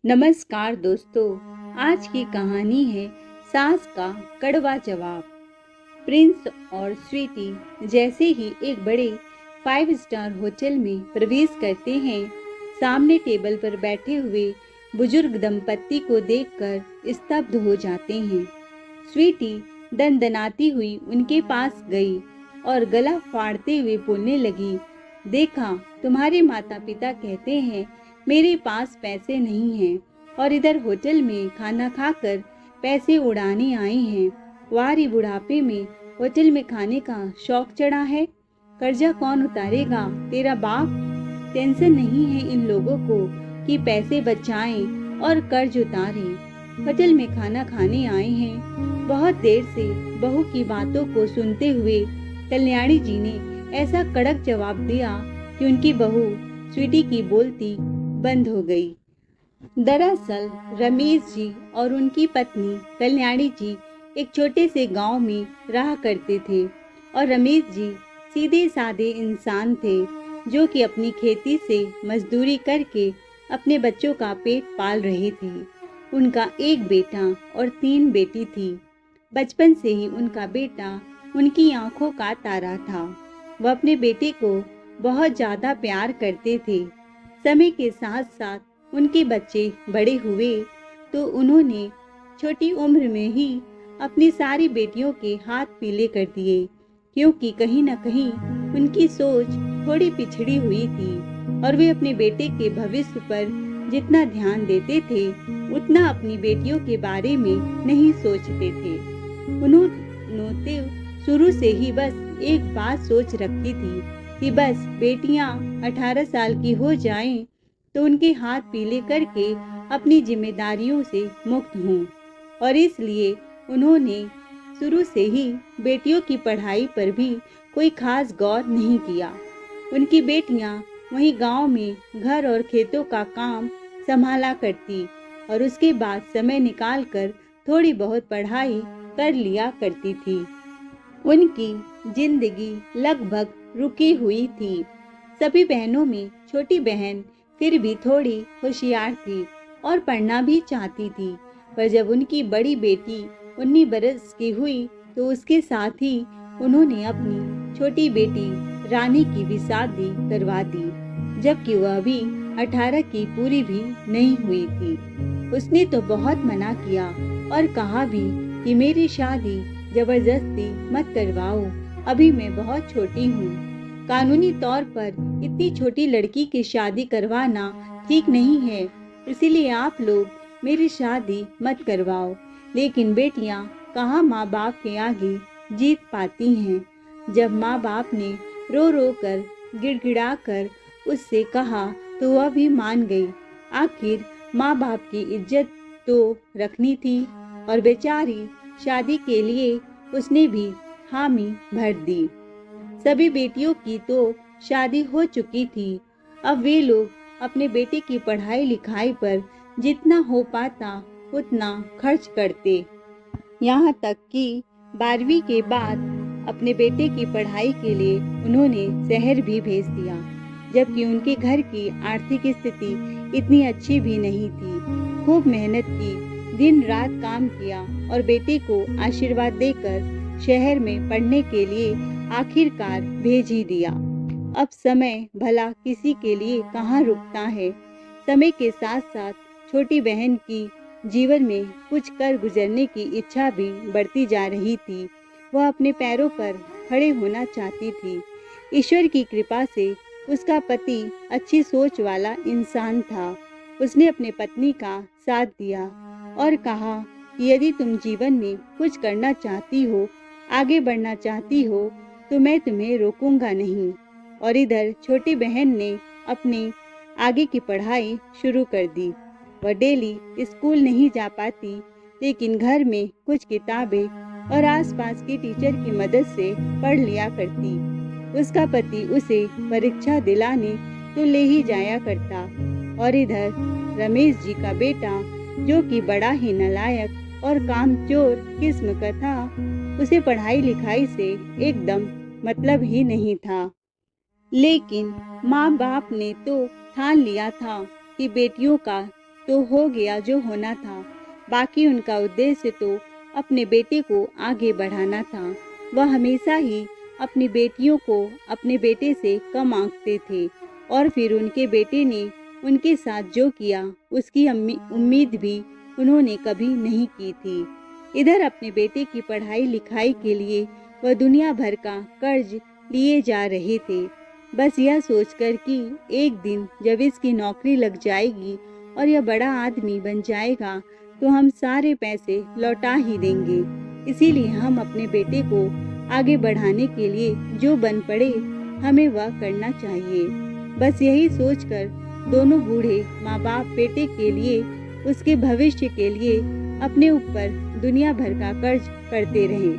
नमस्कार दोस्तों। आज की कहानी है सास का कड़वा जवाब। प्रिंस और स्वीटी जैसे ही एक बड़े 5 स्टार होटल में प्रवेश करते हैं, सामने टेबल पर बैठे हुए बुजुर्ग दंपत्ति को देखकर स्तब्ध हो जाते हैं। स्वीटी दनदनाती हुई उनके पास गई और गला फाड़ते हुए बोलने लगी, देखा, तुम्हारे माता पिता कहते हैं मेरे पास पैसे नहीं हैं और इधर होटल में खाना खाकर पैसे उड़ाने आए हैं। वारी बुढ़ापे में होटल में खाने का शौक चढ़ा है। कर्जा कौन उतारेगा? तेरा बाप। टेंशन नहीं है इन लोगों को कि पैसे बचाएं और कर्ज उतारें। होटल में खाना खाने आए हैं। बहुत देर से बहू की बातों को सुनते हुए कल्याणी जी ने ऐसा कड़क जवाब दिया कि उनकी बहू स्वीटी की बोलती बंद हो गई। दरअसल रमेश जी और उनकी पत्नी कल्याणी जी एक छोटे से गांव में रहा करते थे और रमेश जी सीधे साधे इंसान थे जो कि अपनी खेती से मजदूरी करके अपने बच्चों का पेट पाल रहे थे। उनका एक बेटा और 3 बेटी थी। बचपन से ही उनका बेटा उनकी आंखों का तारा था। वह अपने बेटे को बहुत ज़्यादा प्यार करते थे। समय के साथ साथ उनके बच्चे बड़े हुए तो उन्होंने छोटी उम्र में ही अपनी सारी बेटियों के हाथ पीले कर दिए, क्योंकि कहीं न कहीं उनकी सोच थोड़ी पिछड़ी हुई थी और वे अपने बेटे के भविष्य पर जितना ध्यान देते थे उतना अपनी बेटियों के बारे में नहीं सोचते थे। उन्होंने शुरू से ही बस एक बात सोच रखी थी कि बस बेटियां 18 साल की हो जाएं तो उनके हाथ पीले करके अपनी जिम्मेदारियों से मुक्त हों, और इसलिए उन्होंने शुरू से ही बेटियों की पढ़ाई पर भी कोई खास गौर नहीं किया। उनकी बेटियां वहीं गांव में घर और खेतों का काम संभाला करती और उसके बाद समय निकालकर थोड़ी बहुत पढ़ाई कर लिया करती थी। उनकी जिंदगी लगभग रुकी हुई थी। सभी बहनों में छोटी बहन फिर भी थोड़ी होशियार थी और पढ़ना भी चाहती थी, पर जब उनकी बड़ी बेटी 19 बरस की हुई तो उसके साथ ही उन्होंने अपनी छोटी बेटी रानी की भी शादी करवा दी, जबकि वह अभी 18 की पूरी भी नहीं हुई थी। उसने तो बहुत मना किया और कहा भी कि मेरी शादी जबरदस्ती मत करवाओ, अभी मैं बहुत छोटी हूँ। कानूनी तौर पर इतनी छोटी लड़की की शादी करवाना ठीक नहीं है, इसीलिए आप लोग मेरी शादी मत करवाओ। लेकिन बेटियाँ कहाँ माँ बाप के आगे जीत पाती हैं। जब माँ बाप ने रो रो कर गिड़गिड़ा कर उससे कहा तो वह भी मान गई। आखिर माँ बाप की इज्जत तो रखनी थी और बेचारी शादी के लिए उसने भी हामी भर दी। सभी बेटियों की तो शादी हो चुकी थी। अब वे लोग अपने बेटे की पढ़ाई लिखाई पर जितना हो पाता उतना खर्च करते। यहाँ तक कि 12वीं के बाद अपने बेटे की पढ़ाई के लिए उन्होंने शहर भी भेज दिया, जबकि उनके घर की आर्थिक स्थिति इतनी अच्छी भी नहीं थी। खूब मेहनत की, दिन रात काम किया और बेटे को आशीर्वाद देकर शहर में पढ़ने के लिए आखिरकार भेज ही दिया। अब समय भला किसी के लिए कहाँ रुकता है। समय के साथ साथ छोटी बहन की जीवन में कुछ कर गुजरने की इच्छा भी बढ़ती जा रही थी। वह अपने पैरों पर खड़े होना चाहती थी। ईश्वर की कृपा से उसका पति अच्छी सोच वाला इंसान था। उसने अपने पत्नी का साथ दिया और कहा कि यदि तुम जीवन में कुछ करना चाहती हो, आगे बढ़ना चाहती हो, तो मैं तुम्हें रोकूंगा नहीं। और इधर छोटी बहन ने अपनी आगे की पढ़ाई शुरू कर दी। वह डेली स्कूल नहीं जा पाती, लेकिन घर में कुछ किताबें और आसपास की टीचर की मदद से पढ़ लिया करती। उसका पति उसे परीक्षा दिलाने तो ले ही जाया करता। और इधर रमेश जी का बेटा, जो कि बड़ा ही नालायक और कामचोर किस्म का था, उसे पढ़ाई लिखाई से एकदम मतलब ही नहीं था। लेकिन माँ बाप ने तो ठान लिया था कि बेटियों का तो हो गया जो होना था। बाकी उनका उद्देश्य तो अपने बेटे को आगे बढ़ाना था। वह हमेशा ही अपनी बेटियों को अपने बेटे से कम आंकते थे और फिर उनके बेटे ने उनके साथ जो किया उसकी उम्मीद भी उन्होंने कभी नहीं की थी। इधर अपने बेटे की पढ़ाई लिखाई के लिए वह दुनिया भर का कर्ज लिए जा रहे थे, बस यह सोचकर कि एक दिन जब इसकी नौकरी लग जाएगी और यह बड़ा आदमी बन जाएगा तो हम सारे पैसे लौटा ही देंगे। इसीलिए हम अपने बेटे को आगे बढ़ाने के लिए जो बन पड़े हमें वह करना चाहिए। बस यही सोचकर दोनों बूढ़े माँ बाप बेटे के लिए, उसके भविष्य के लिए अपने ऊपर दुनिया भर का कर्ज करते रहे।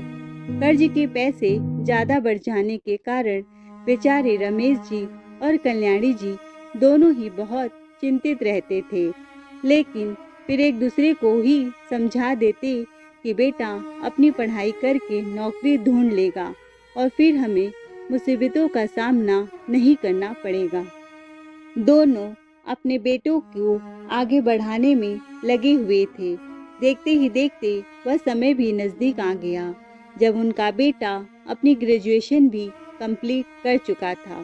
कर्ज के पैसे ज़्यादा बढ़ जाने के कारण बेचारे रमेश जी और कल्याणी जी दोनों ही बहुत चिंतित रहते थे, लेकिन फिर एक दूसरे को ही समझा देते कि बेटा अपनी पढ़ाई करके नौकरी ढूंढ लेगा और फिर हमें मुसीबतों का सामना नहीं करना पड़ेगा। दोनों अपने बेटों को आगे बढ़ाने में लगे हुए थे। देखते ही देखते वह समय भी नज़दीक आ गया जब उनका बेटा अपनी ग्रेजुएशन भी कंप्लीट कर चुका था।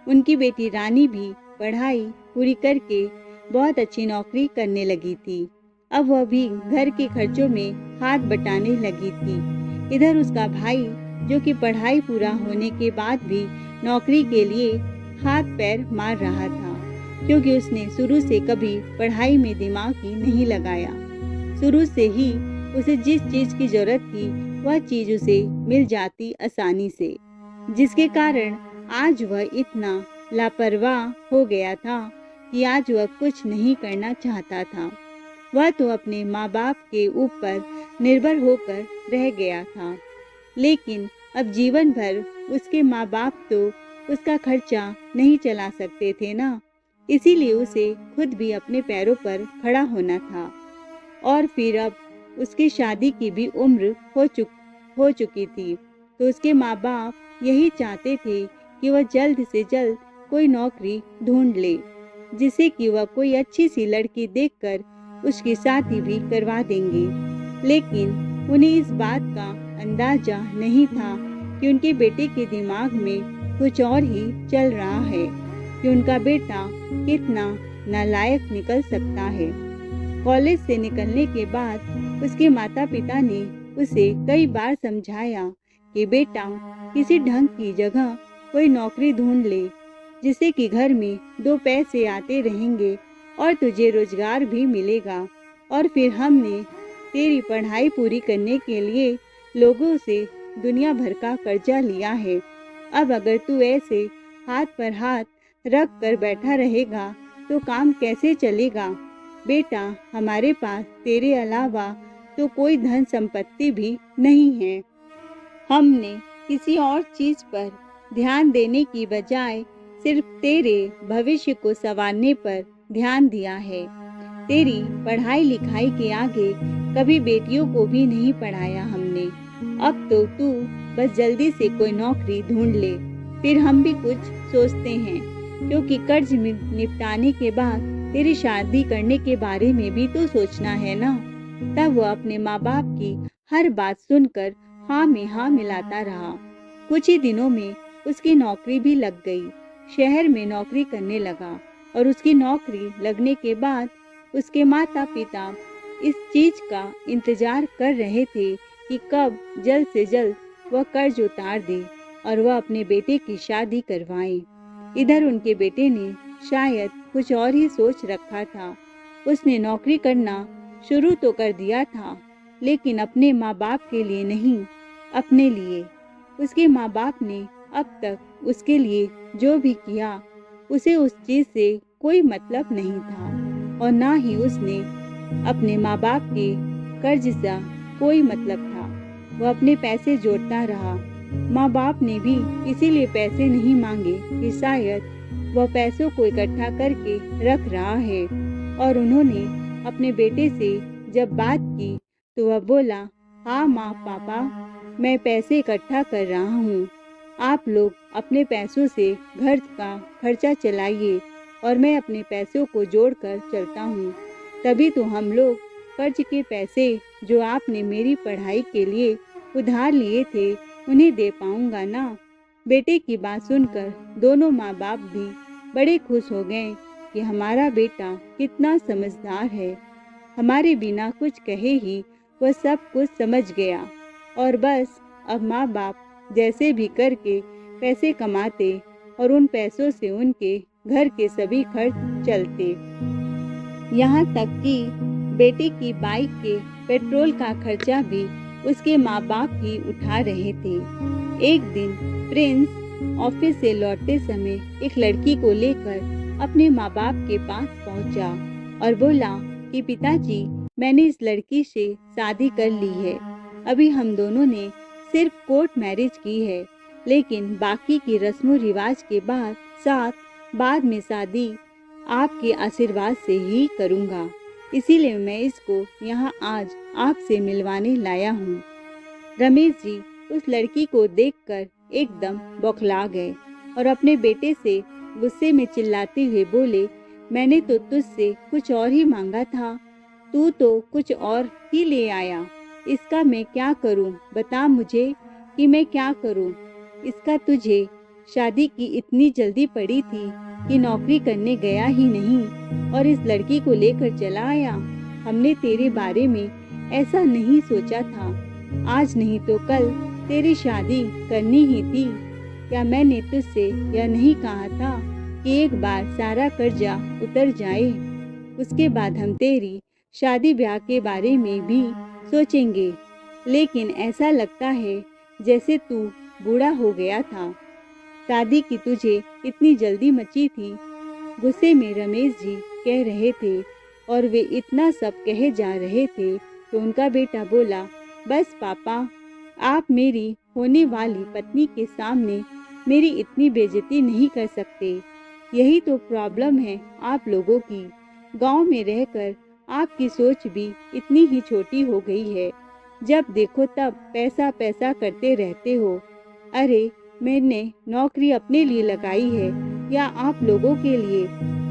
उनकी बेटी रानी भी पढ़ाई पूरी करके बहुत अच्छी नौकरी करने लगी थी। अब वह भी घर के खर्चों में हाथ बटाने लगी थी। इधर उसका भाई जो कि पढ़ाई पूरा होने के बाद भी नौकरी के लिए हाथ पैर मार रहा था, क्योंकि उसने शुरू से कभी पढ़ाई में दिमाग ही नहीं लगाया। शुरू से ही उसे जिस चीज़ की ज़रूरत थी वह चीज़ उसे मिल जाती आसानी से, जिसके कारण आज वह इतना लापरवाह हो गया था कि आज वह कुछ नहीं करना चाहता था। वह तो अपने माँ बाप के ऊपर निर्भर होकर रह गया था, लेकिन अब जीवन भर उसके माँ बाप तो उसका खर्चा नहीं चला सकते थे ना। इसीलिए उसे खुद भी अपने पैरों पर खड़ा होना था। और फिर अब उसकी शादी की भी उम्र हो चुकी थी, तो उसके माँ बाप यही चाहते थे कि वह जल्द से जल्द कोई नौकरी ढूंढ ले, जिससे कि वह कोई अच्छी सी लड़की देखकर उसकी शादी भी करवा देंगे। लेकिन उन्हें इस बात का अंदाजा नहीं था कि उनके बेटे के दिमाग में कुछ और ही चल रहा है, कि उनका बेटा कितना नालायक निकल सकता है। कॉलेज से निकलने के बाद उसके माता पिता ने उसे कई बार समझाया कि बेटा किसी ढंग की जगह कोई नौकरी ढूंढ ले, जिससे कि घर में दो पैसे आते रहेंगे और तुझे रोजगार भी मिलेगा। और फिर हमने तेरी पढ़ाई पूरी करने के लिए लोगों से दुनिया भर का कर्जा लिया है। अब अगर तू ऐसे हाथ पर हाथ रख कर बैठा रहेगा तो काम कैसे चलेगा। बेटा हमारे पास तेरे अलावा तो कोई धन संपत्ति भी नहीं है। हमने किसी और चीज़ पर ध्यान देने की बजाय सिर्फ तेरे भविष्य को संवारने पर ध्यान दिया है। तेरी पढ़ाई लिखाई के आगे कभी बेटियों को भी नहीं पढ़ाया हमने। अब तो तू बस जल्दी से कोई नौकरी ढूंढ ले, फिर हम भी कुछ सोचते हैं, क्योंकि कर्ज निपटाने के बाद तेरी शादी करने के बारे में भी तो सोचना है ना। तब वह अपने माँ बाप की हर बात सुनकर हाँ में हाँ मिलाता रहा। कुछ ही दिनों में उसकी नौकरी भी लग गई। शहर में नौकरी करने लगा और उसकी नौकरी लगने के बाद उसके माता पिता इस चीज़ का इंतजार कर रहे थे कि कब जल्द से जल्द वह कर्ज उतार दे और वह अपने बेटे की शादी करवाए। इधर उनके बेटे ने शायद कुछ और ही सोच रखा था। उसने नौकरी करना शुरू तो कर दिया था, लेकिन अपने माँ बाप के लिए नहीं, अपने लिए। उसके माँ बाप ने अब तक उसके लिए जो भी किया उसे उस चीज़ से कोई मतलब नहीं था, और ना ही उसने अपने माँ बाप के कर्ज से कोई मतलब था। वह अपने पैसे जोड़ता रहा। माँ बाप ने भी इसीलिए पैसे नहीं मांगे कि शायद वह पैसों को इकट्ठा करके रख रहा है। और उन्होंने अपने बेटे से जब बात की तो वह बोला, हाँ माँ पापा, मैं पैसे इकट्ठा कर रहा हूँ। आप लोग अपने पैसों से घर का खर्चा चलाइए और मैं अपने पैसों को जोड़ कर चलता हूँ। तभी तो हम लोग कर्ज के पैसे जो आपने मेरी पढ़ाई के लिए उधार लिए थे उन्हें दे पाऊंगा ना। बेटे की बात सुनकर दोनों माँ बाप भी बड़े खुश हो गए कि हमारा बेटा कितना समझदार है। हमारे बिना कुछ कहे ही वह सब कुछ समझ गया और बस अब माँ बाप जैसे भी करके पैसे कमाते और उन पैसों से उनके घर के सभी खर्च चलते। यहाँ तक कि बेटे की बाइक के पेट्रोल का खर्चा भी उसके माँ बाप ही उठा रहे थे। एक दिन प्रिंस ऑफिस से लौटते समय एक लड़की को लेकर अपने माँ बाप के पास पहुंचा और बोला कि पिताजी, मैंने इस लड़की से शादी कर ली है। अभी हम दोनों ने सिर्फ कोर्ट मैरिज की है, लेकिन बाकी की रस्मों रिवाज के बाद में शादी आपके आशीर्वाद से ही करूँगा। इसीलिए मैं इसको यहाँ आज आपसे मिलवाने लाया हूँ। रमेश जी उस लड़की को देखकर एकदम बौखला गए और अपने बेटे से गुस्से में चिल्लाते हुए बोले, मैंने तो तुझसे कुछ और ही मांगा था, तू तो कुछ और ही ले आया। इसका मैं क्या करूँ? बता मुझे कि मैं क्या करूँ? इसका तुझे शादी की इतनी जल्दी पड़ी थी कि नौकरी करने गया ही नहीं और इस लड़की को लेकर चला आया। हमने तेरे बारे में ऐसा नहीं सोचा था। आज नहीं तो कल तेरी शादी करनी ही थी। क्या मैंने तुझसे यह नहीं कहा था कि एक बार सारा कर्जा उतर जाए, उसके बाद हम तेरी शादी ब्याह के बारे में भी सोचेंगे। लेकिन ऐसा लगता है जैसे तू बूढ़ा हो गया था। शादी की तुझे इतनी जल्दी मची थी। गुस्से में रमेश जी कह रहे थे और वे इतना सब कहे जा रहे थे तो उनका बेटा बोला, बस पापा, आप मेरी होने वाली पत्नी के सामने मेरी इतनी बेइज्जती नहीं कर सकते। यही तो प्रॉब्लम है आप लोगों की। गांव में रहकर आपकी सोच भी इतनी ही छोटी हो गई है। जब देखो तब पैसा पैसा करते रहते हो। अरे, मैंने नौकरी अपने लिए लगाई है या आप लोगों के लिए?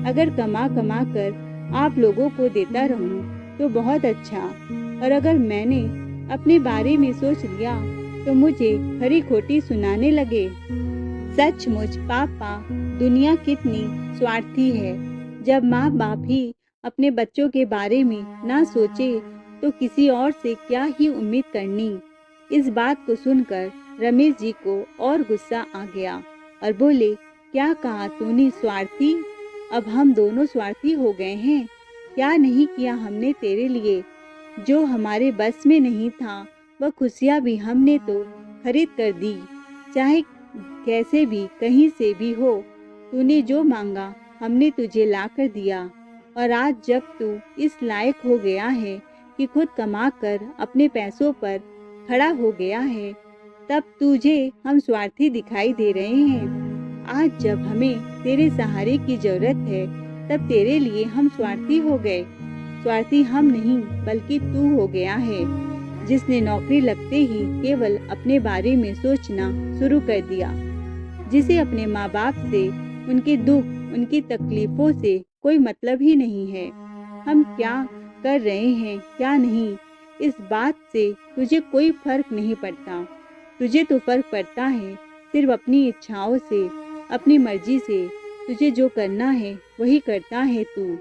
अगर कमा कमा कर आप लोगों को देता रहूं तो बहुत अच्छा, और अगर मैंने अपने बारे में सोच लिया तो मुझे खरी खोटी सुनाने लगे। सचमुच पापा, दुनिया कितनी स्वार्थी है। जब माँ बाप ही अपने बच्चों के बारे में ना सोचे तो किसी और से क्या ही उम्मीद करनी। इस बात को सुनकर रमेश जी को और गुस्सा आ गया और बोले, क्या कहा तूने स्वार्थी? अब हम दोनों स्वार्थी हो गए हैं। क्या नहीं किया हमने तेरे लिए? जो हमारे बस में नहीं था वह खुशियाँ भी हमने तो खरीद कर दी। चाहे कैसे भी कहीं से भी हो, तूने जो मांगा हमने तुझे ला कर दिया। और आज जब तू इस लायक हो गया है कि खुद कमा कर अपने पैसों पर खड़ा हो गया है, तब तुझे हम स्वार्थी दिखाई दे रहे हैं। आज जब हमें तेरे सहारे की जरूरत है तब तेरे लिए हम स्वार्थी हो गए। स्वार्थी हम नहीं बल्कि तू हो गया है, जिसने नौकरी लगते ही केवल अपने बारे में सोचना शुरू कर दिया, जिसे अपने माँ बाप से, उनके दुख, उनकी तकलीफों से कोई मतलब ही नहीं है। हम क्या कर रहे हैं क्या नहीं, इस बात से तुझे कोई फर्क नहीं पड़ता। तुझे तो फर्क पड़ता है सिर्फ अपनी इच्छाओं से, अपनी मर्जी से। तुझे जो करना है वही करता है तू।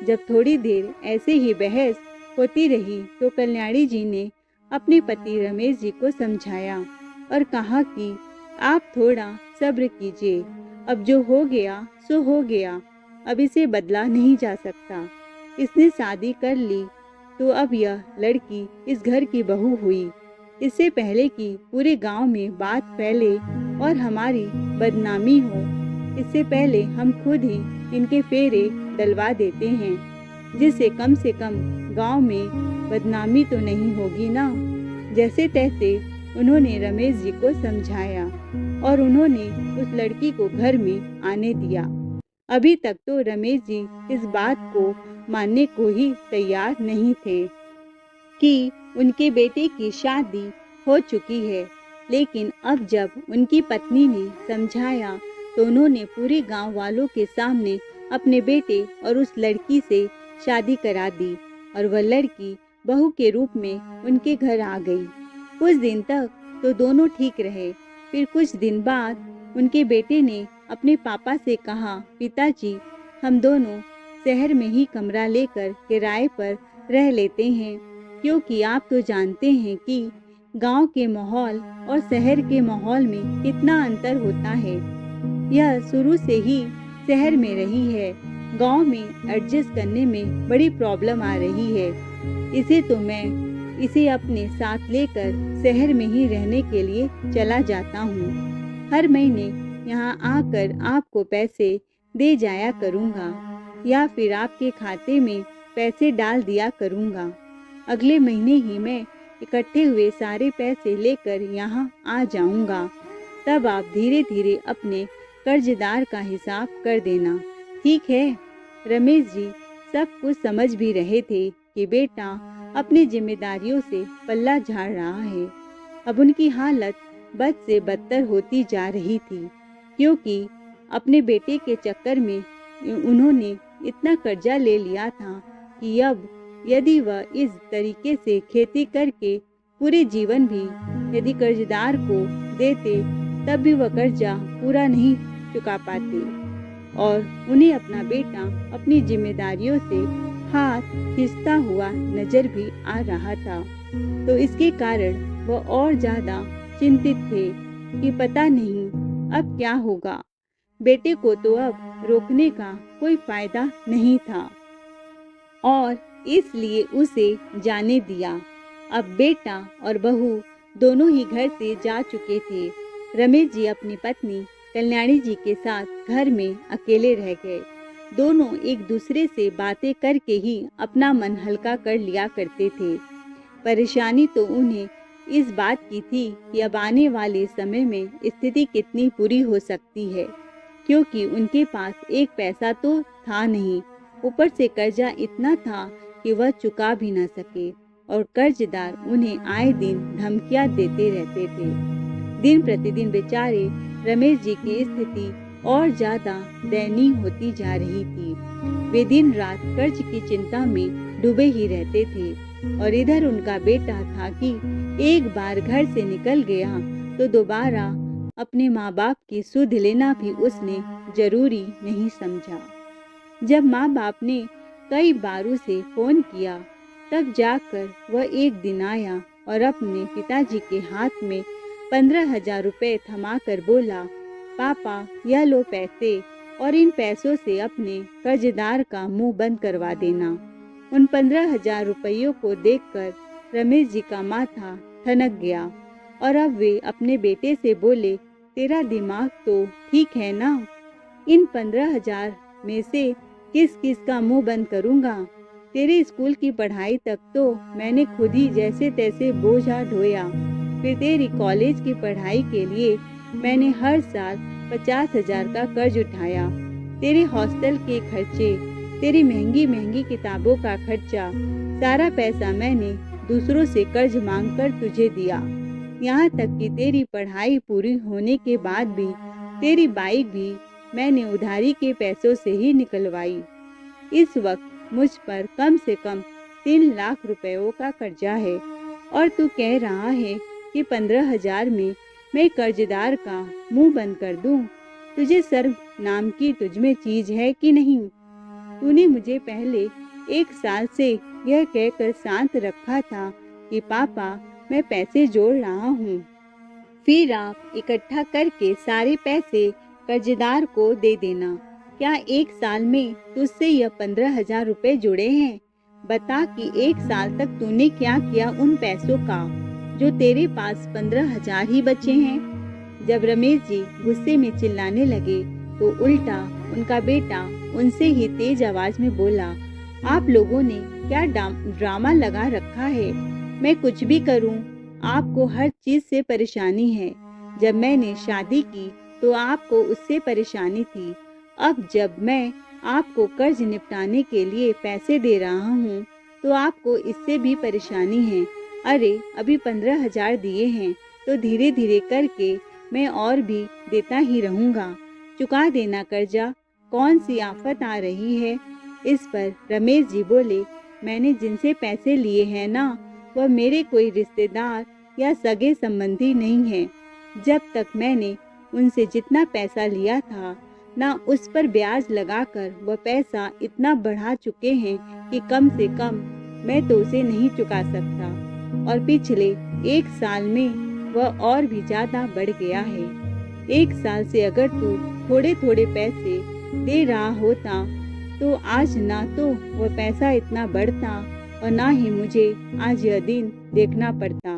जब थोड़ी देर ऐसे ही बहस होती रही तो कल्याणी जी ने अपने पति रमेश जी को समझाया और कहा कि आप थोड़ा सब्र कीजिए। अब जो हो गया सो हो गया, अब इसे बदला नहीं जा सकता। इसने शादी कर ली तो अब यह लड़की इस घर की बहू हुई। इससे पहले कि पूरे गांव में बात फैले और हमारी बदनामी हो, इससे पहले हम खुद ही इनके फेरे डलवा देते हैं, जिससे कम से कम गांव में बदनामी तो नहीं होगी ना। जैसे तैसे उन्होंने रमेश जी को समझाया और उन्होंने उस लड़की को घर में आने दिया। अभी तक तो रमेश जी इस बात को मानने को ही तैयार नहीं थे कि उनके बेटे की शादी हो चुकी है, लेकिन अब जब उनकी पत्नी ने समझाया तो उन्होंने पूरे गांव वालों के सामने अपने बेटे और उस लड़की से शादी करा दी और वह लड़की बहू के रूप में उनके घर आ गई। कुछ दिन तक तो दोनों ठीक रहे। फिर कुछ दिन बाद उनके बेटे ने अपने पापा से कहा, पिताजी, हम दोनों शहर में ही कमरा लेकर किराए पर रह लेते हैं, क्योंकि आप तो जानते हैं कि गांव के माहौल और शहर के माहौल में कितना अंतर होता है। यह शुरू से ही शहर में रही है, गांव में एडजस्ट करने में बड़ी प्रॉब्लम आ रही है। इसे अपने साथ लेकर शहर में ही रहने के लिए चला जाता हूँ। हर महीने यहाँ आकर आपको पैसे दे जाया करूँगा या फिर आपके खाते में पैसे डाल दिया करूँगा। अगले महीने ही मैं इकट्ठे हुए सारे पैसे लेकर यहाँ आ जाऊँगा। तब आप धीरे धीरे अपने कर्जदार का हिसाब कर देना, ठीक है? रमेश जी सब कुछ समझ भी रहे थे कि बेटा अपनी जिम्मेदारियों से पल्ला झाड़ रहा है। अब उनकी हालत बद से बदतर होती जा रही थी, क्योंकि अपने बेटे के चक्कर में उन्होंने इतना कर्जा ले लिया था कि अब यदि वह इस तरीके से खेती करके पूरे जीवन भी यदि कर्जदार को देते, तब भी वह कर्जा पूरा नहीं चुका पाते और उन्हें अपना बेटा अपनी जिम्मेदारियों से हाथ खींचता हुआ नजर भी आ रहा था। तो इसके कारण वह और ज्यादा चिंतित थे कि पता नहीं अब क्या होगा। बेटे को तो अब रोकने का कोई फायदा नहीं था और इसलिए उसे जाने दिया। अब बेटा और बहू दोनों ही घर से जा चुके थे। रमेश जी अपनी पत्नी कल्याणी जी के साथ घर में अकेले रह गए। दोनों एक दूसरे से बातें करके ही अपना मन हल्का कर लिया करते थे। परेशानी तो उन्हें इस बात की थी कि अब आने वाले समय में स्थिति कितनी बुरी हो सकती है, क्योंकि उनके पास एक पैसा तो था नहीं, ऊपर से कर्जा इतना था कि वह चुका भी न सके और कर्जदार उन्हें आए दिन धमकियां देते रहते थे। दिन प्रतिदिन बेचारे रमेश जी की स्थिति और ज्यादा दयनीय होती जा रही थी। वे दिन रात कर्ज की चिंता में डूबे ही रहते थे और इधर उनका बेटा था कि एक बार घर से निकल गया तो दोबारा अपने माँ बाप की सुध लेना भी उसने जरूरी नहीं समझा। जब माँ बाप ने कई बार उसे फोन किया, तब जाकर वह एक दिन आया और अपने पिताजी के हाथ में 15,000 रुपए थमा कर बोला, पापा यह लो पैसे और इन पैसों से अपने कर्जदार का मुंह बंद करवा देना। उन 15,000 रुपयों को देखकर रमेश जी का माथा ठनक गया और अब वे अपने बेटे से बोले, तेरा दिमाग तो ठीक है ना? इन 15,000 में से किस किस का मुंह बंद करूंगा? तेरे स्कूल की पढ़ाई तक तो मैंने खुद ही जैसे तैसे बोझा ढोया, फिर तेरी कॉलेज की पढ़ाई के लिए मैंने हर साल 50,000 का कर्ज उठाया। तेरे हॉस्टल के खर्चे, तेरी महंगी महंगी किताबों का खर्चा, सारा पैसा मैंने दूसरों से कर्ज मांगकर तुझे दिया। यहाँ तक कि तेरी पढ़ाई पूरी होने के बाद भी तेरी बाइक भी मैंने उधारी के पैसों से ही निकलवाई। इस वक्त मुझ पर कम से कम 3 लाख रुपयों का कर्जा है और तू कह रहा है कि 15,000 में मैं कर्जदार का मुंह बंद कर दूं। तुझे शर्म नाम की तुझमें चीज है कि नहीं? तूने मुझे पहले 1 साल से यह कहकर शांत रखा था कि पापा मैं पैसे जोड़ रहा हूँ, फिर आप इकट्ठा करके सारे पैसे कर्जदार को दे देना। क्या 1 साल में तुझसे यह 15,000 रुपए जुड़े हैं? बता कि 1 साल तक तूने क्या किया उन पैसों का, जो तेरे पास 15,000 ही बचे हैं। जब रमेश जी गुस्से में चिल्लाने लगे तो उल्टा उनका बेटा उनसे ही तेज आवाज में बोला, आप लोगों ने क्या ड्रामा लगा रखा है? मैं कुछ भी करूं, आपको हर चीज से परेशानी है। जब मैंने शादी की तो आपको उससे परेशानी थी, अब जब मैं आपको कर्ज निपटाने के लिए पैसे दे रहा हूँ तो आपको इससे भी परेशानी है। अरे अभी 15,000 दिए हैं तो धीरे धीरे करके मैं और भी देता ही रहूँगा। चुका देना कर्जा, कौन सी आफत आ रही है? इस पर रमेश जी बोले, मैंने जिनसे पैसे लिए हैं ना, वह मेरे कोई रिश्तेदार या सगे संबंधी नहीं है। जब तक मैंने उनसे जितना पैसा लिया था ना, उस पर ब्याज लगाकर वह पैसा इतना बढ़ा चुके हैं कि कम से कम मैं तो उसे नहीं चुका सकता, और पिछले 1 साल में वह और भी ज़्यादा बढ़ गया है। 1 साल से अगर तू थोड़े थोड़े पैसे दे रहा होता तो आज ना तो वह पैसा इतना बढ़ता और ना ही मुझे आज यह दिन देखना पड़ता।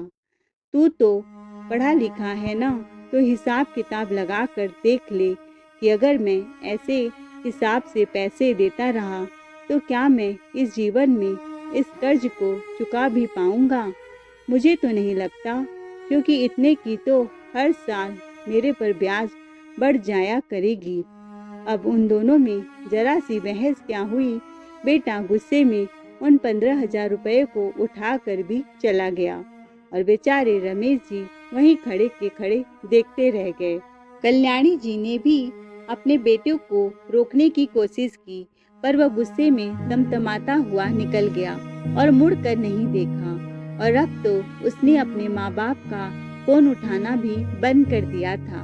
तू तो पढ़ा लिखा है ना, तो हिसाब किताब लगा कर देख ले कि अगर मैं ऐसे हिसाब से पैसे देता रहा तो क्या मैं इस जीवन में इस कर्ज को चुका भी पाऊंगा? मुझे तो नहीं लगता, क्योंकि इतने की तो हर साल मेरे पर ब्याज बढ़ जाया करेगी। अब उन दोनों में जरा सी बहस क्या हुई, बेटा गुस्से में उन 15,000 रुपये को उठा कर भी चला गया और बेचारे रमेश जी वहीं खड़े के खड़े देखते रह गए। कल्याणी जी ने भी अपने बेटे को रोकने की कोशिश की, पर वह गुस्से में तमतमाता हुआ निकल गया और मुड़कर नहीं देखा। और अब तो उसने अपने माँ बाप का फोन उठाना भी बंद कर दिया था।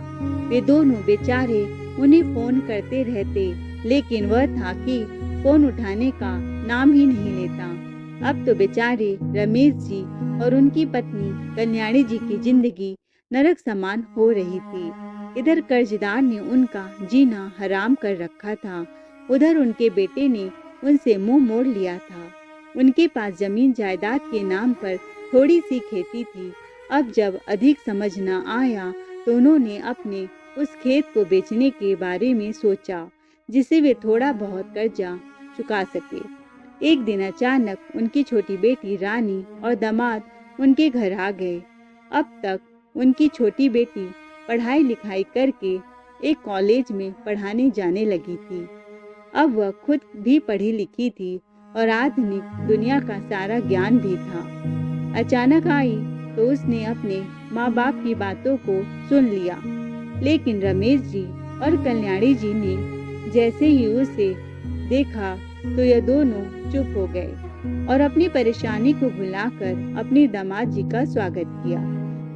वे दोनों बेचारे उन्हें फोन करते रहते, लेकिन वह था कि फोन उठाने का नाम ही नहीं लेता। अब तो बेचारे रमेश जी और उनकी पत्नी कल्याणी जी की जिंदगी नरक समान हो रही थी। इधर कर्जदार ने उनका जीना हराम कर रखा था, उधर उनके बेटे ने उनसे मुंह मोड़ लिया था। उनके पास जमीन जायदाद के नाम पर थोड़ी सी खेती थी। अब जब अधिक समझ न आया तो उन्होंने अपने उस खेत को बेचने के बारे में सोचा, जिससे वे थोड़ा बहुत कर्जा चुका सके। एक दिन अचानक उनकी छोटी बेटी रानी और दामाद उनके घर आ गए। अब तक उनकी छोटी बेटी पढ़ाई लिखाई करके एक कॉलेज में पढ़ाने जाने लगी थी। अब वह खुद भी पढ़ी लिखी थी और आधुनिक दुनिया का सारा ज्ञान भी था। अचानक आई तो उसने अपने माँ बाप की बातों को सुन लिया, लेकिन रमेश जी और कल्याणी जी ने जैसे ही उसे देखा तो यह दोनों चुप हो गए और अपनी परेशानी को भुलाकर अपने दामाद जी का स्वागत किया।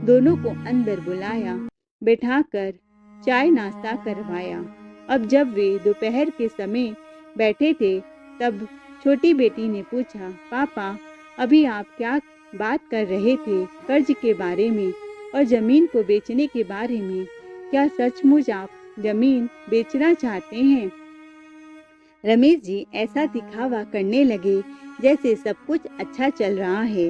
दोनों को अंदर बुलाया, बैठाकर चाय नाश्ता करवाया। अब जब वे दोपहर के समय बैठे थे तब छोटी बेटी ने पूछा, पापा अभी आप क्या बात कर रहे थे कर्ज के बारे में और जमीन को बेचने के बारे में? क्या सचमुच आप जमीन बेचना चाहते हैं? रमेश जी ऐसा दिखावा करने लगे जैसे सब कुछ अच्छा चल रहा है।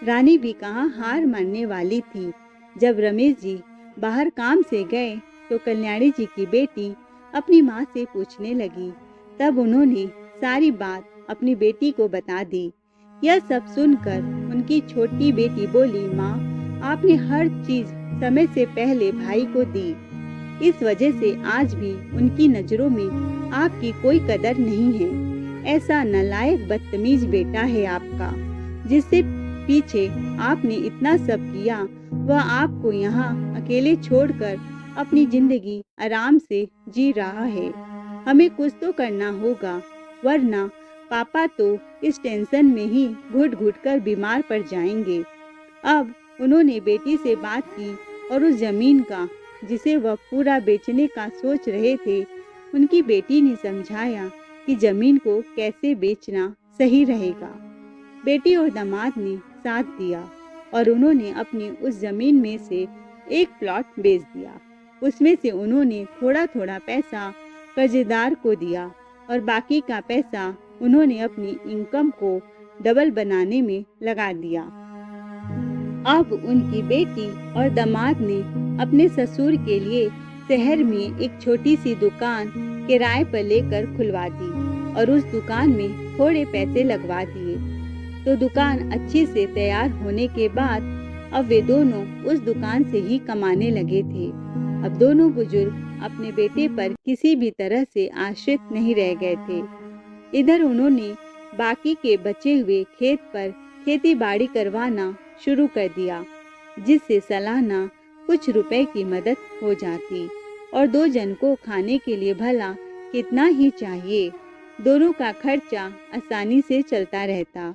रानी भी कहाँ हार मानने वाली थी। जब रमेश जी बाहर काम से गए तो कल्याणी जी की बेटी अपनी माँ से पूछने लगी। तब उन्होंने सारी बात अपनी बेटी को बता दी। यह सब सुनकर उनकी छोटी बेटी बोली, माँ आपने हर चीज समय से पहले भाई को दी, इस वजह से आज भी उनकी नजरों में आपकी कोई कदर नहीं है। ऐसा नालायक बदतमीज बेटा है आपका, जिससे पीछे आपने इतना सब किया, वह आपको यहाँ अकेले छोड़कर अपनी जिंदगी आराम से जी रहा है। हमें कुछ तो करना होगा, वरना पापा तो इस टेंशन में ही घुट घुट कर बीमार पड़ जाएंगे। अब उन्होंने बेटी से बात की और उस जमीन का, जिसे वह पूरा बेचने का सोच रहे थे, उनकी बेटी ने समझाया कि जमीन को कैसे बेचना सही रहेगा। बेटी और दामाद ने साथ दिया और उन्होंने अपनी उस जमीन में से एक प्लॉट बेच दिया। उसमें से उन्होंने थोड़ा थोड़ा पैसा कर्जदार को दिया और बाकी का पैसा उन्होंने अपनी इनकम को डबल बनाने में लगा दिया। अब उनकी बेटी और दामाद ने अपने ससुर के लिए शहर में एक छोटी सी दुकान किराए पर लेकर खुलवा दी और उस दुकान में थोड़े पैसे लगवा दिए। तो दुकान अच्छी से तैयार होने के बाद अब वे दोनों उस दुकान से ही कमाने लगे थे। अब दोनों बुजुर्ग अपने बेटे पर किसी भी तरह से आश्रित नहीं रह गए थे। इधर उन्होंने बाकी के बचे हुए खेत पर खेती बाड़ी करवाना शुरू कर दिया, जिससे सालाना कुछ रुपए की मदद हो जाती और 2 जन को खाने के लिए भला कितना ही चाहिए। दोनों का खर्चा आसानी से चलता रहता।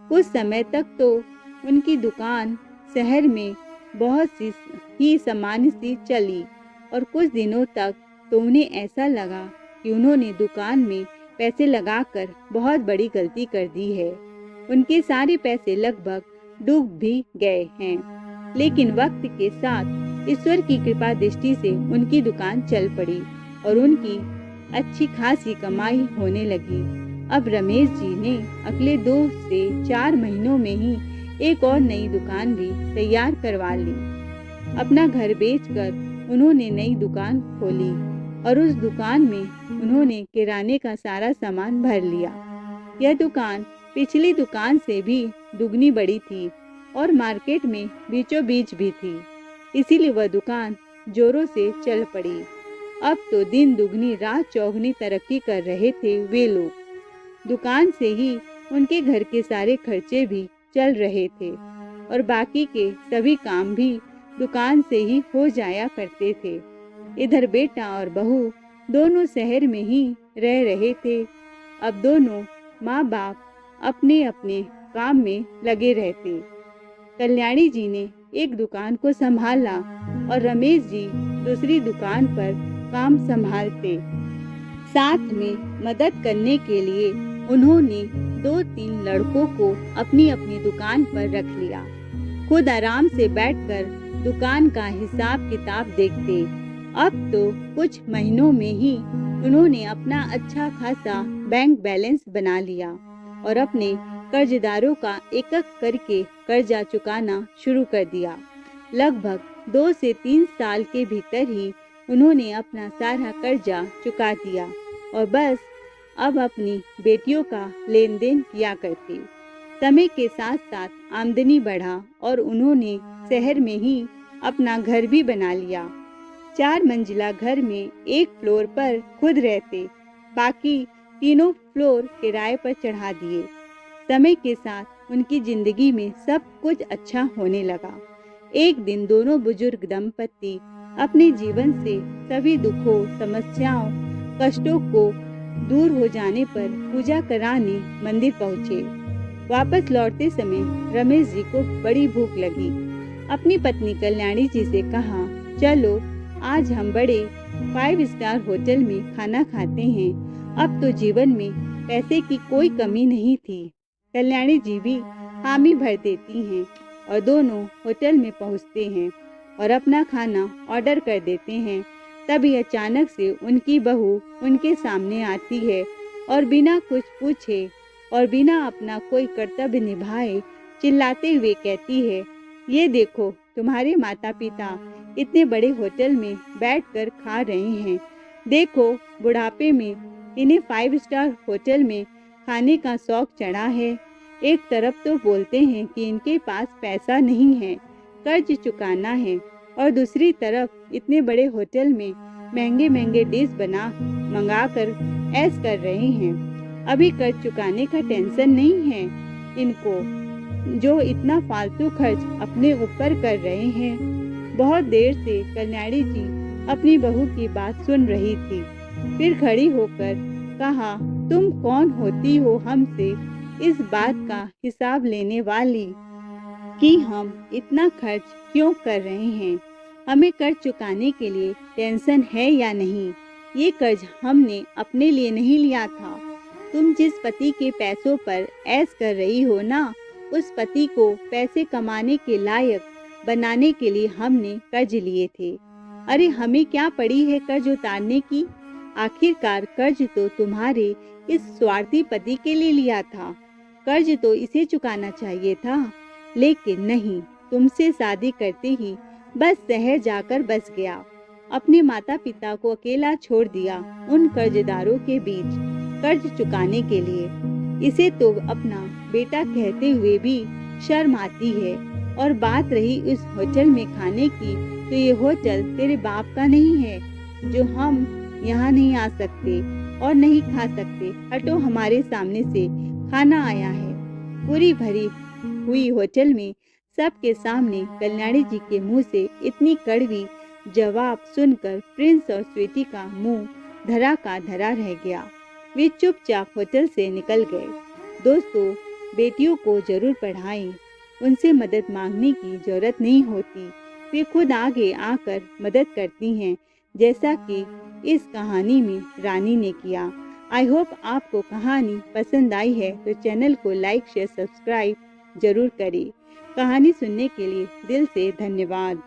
कुछ समय तक तो उनकी दुकान शहर में बहुत सी ही सामान्य सी चली और कुछ दिनों तक तो उन्हें ऐसा लगा कि उन्होंने दुकान में पैसे लगाकर बहुत बड़ी गलती कर दी है। उनके सारे पैसे लगभग डूब भी गए हैं। लेकिन वक्त के साथ ईश्वर की कृपा दृष्टि से उनकी दुकान चल पड़ी और उनकी अच्छी खासी कमाई होने लगी। अब रमेश जी ने अगले 2 से 4 महीनों में ही एक और नई दुकान भी तैयार करवा ली। अपना घर बेचकर उन्होंने नई दुकान खोली और उस दुकान में उन्होंने किराने का सारा सामान भर लिया। यह दुकान पिछली दुकान से भी दुगनी बड़ी थी और मार्केट में बीचों बीच भी थी, इसीलिए वह दुकान जोरों से चल पड़ी। अब तो दिन दुगनी रात चौगुनी तरक्की कर रहे थे वे लोग। दुकान से ही उनके घर के सारे खर्चे भी चल रहे थे और बाकी के सभी काम भी दुकान से ही हो जाया करते थे। इधर बेटा और बहू दोनों शहर में ही रह रहे थे। अब दोनों माँ बाप अपने अपने काम में लगे रहते। कल्याणी जी ने एक दुकान को संभाला और रमेश जी दूसरी दुकान पर काम संभालते। साथ में मदद करने के लिए उन्होंने 2-3 लड़कों को अपनी अपनी दुकान पर रख लिया। खुद आराम से बैठकर दुकान का हिसाब किताब देखते। अब तो कुछ महीनों में ही उन्होंने अपना अच्छा खासा बैंक बैलेंस बना लिया और अपने कर्जदारों का एक एक करके कर्जा चुकाना शुरू कर दिया। लगभग 2 से 3 साल के भीतर ही उन्होंने अपना सारा कर्जा चुका दिया और बस अब अपनी बेटियों का लेन देन किया करते। समय के साथ साथ आमदनी बढ़ा और उन्होंने शहर में ही अपना घर भी बना लिया। 4 मंजिला घर में एक फ्लोर पर खुद रहते, बाकी तीनों फ्लोर किराए पर चढ़ा दिए। समय के साथ उनकी जिंदगी में सब कुछ अच्छा होने लगा। एक दिन दोनों बुजुर्ग दंपत्ति अपने जीवन से सभी दुखों, समस्याओं, कष्टों को दूर हो जाने पर पूजा कराने मंदिर पहुँचे। वापस लौटते समय रमेश जी को बड़ी भूख लगी। अपनी पत्नी कल्याणी जी से कहा, चलो आज हम बड़े 5 स्टार होटल में खाना खाते हैं। अब तो जीवन में पैसे की कोई कमी नहीं थी। कल्याणी जी भी हामी भर देती हैं और दोनों होटल में पहुंचते हैं और अपना खाना ऑर्डर कर देते हैं। तभी अचानक से उनकी बहू उनके सामने आती है और बिना कुछ पूछे और बिना अपना कोई कर्तव्य निभाए चिल्लाते हुए कहती है, ये देखो तुम्हारे माता पिता इतने बड़े होटल में बैठकर खा रहे हैं। देखो बुढ़ापे में इन्हें 5 स्टार होटल में खाने का शौक चढ़ा है। एक तरफ तो बोलते हैं कि इनके पास पैसा नहीं है, कर्ज चुकाना है, और दूसरी तरफ इतने बड़े होटल में महंगे महंगे डिश मंगा कर ऐश कर रहे हैं। अभी कर्ज चुकाने का टेंशन नहीं है इनको, जो इतना फालतू खर्च अपने ऊपर कर रहे हैं। बहुत देर से कल्याणी जी अपनी बहू की बात सुन रही थी। फिर खड़ी होकर कहा, तुम कौन होती हो हमसे इस बात का हिसाब लेने वाली कि हम इतना खर्च क्यों कर रहे हैं? हमें कर्ज चुकाने के लिए टेंशन है या नहीं? ये कर्ज हमने अपने लिए नहीं लिया था। तुम जिस पति के पैसों पर ऐश कर रही हो ना, उस पति को पैसे कमाने के लायक बनाने के लिए हमने कर्ज लिए थे। अरे हमें क्या पड़ी है कर्ज उतारने की? आखिरकार कर्ज तो तुम्हारे इस स्वार्थी पति के लिए लिया था। कर्ज तो इसे चुकाना चाहिए था, लेकिन नहीं, तुमसे शादी करते ही बस शहर जाकर बस गया। अपने माता पिता को अकेला छोड़ दिया उन कर्जदारों के बीच कर्ज चुकाने के लिए। इसे तो अपना बेटा कहते हुए भी शर्म आती है। और बात रही उस होटल में खाने की, तो ये होटल तेरे बाप का नहीं है जो हम यहाँ नहीं आ सकते और नहीं खा सकते। हटो हमारे सामने से, खाना आया है। पूरी भरी हुई होटल में सबके सामने कल्याणी जी के मुंह से इतनी कड़वी जवाब सुनकर प्रिंस और स्वीटी का मुंह धरा का धरा रह गया। वे चुपचाप होटल से निकल गए। दोस्तों, बेटियों को जरूर पढ़ाएं, उनसे मदद मांगने की जरूरत नहीं होती, वे खुद आगे आकर मदद करती हैं, जैसा कि इस कहानी में रानी ने किया। आई होप आपको कहानी पसंद आई है, तो चैनल को लाइक शेयर सब्सक्राइब जरूर करें। कहानी सुनने के लिए दिल से धन्यवाद।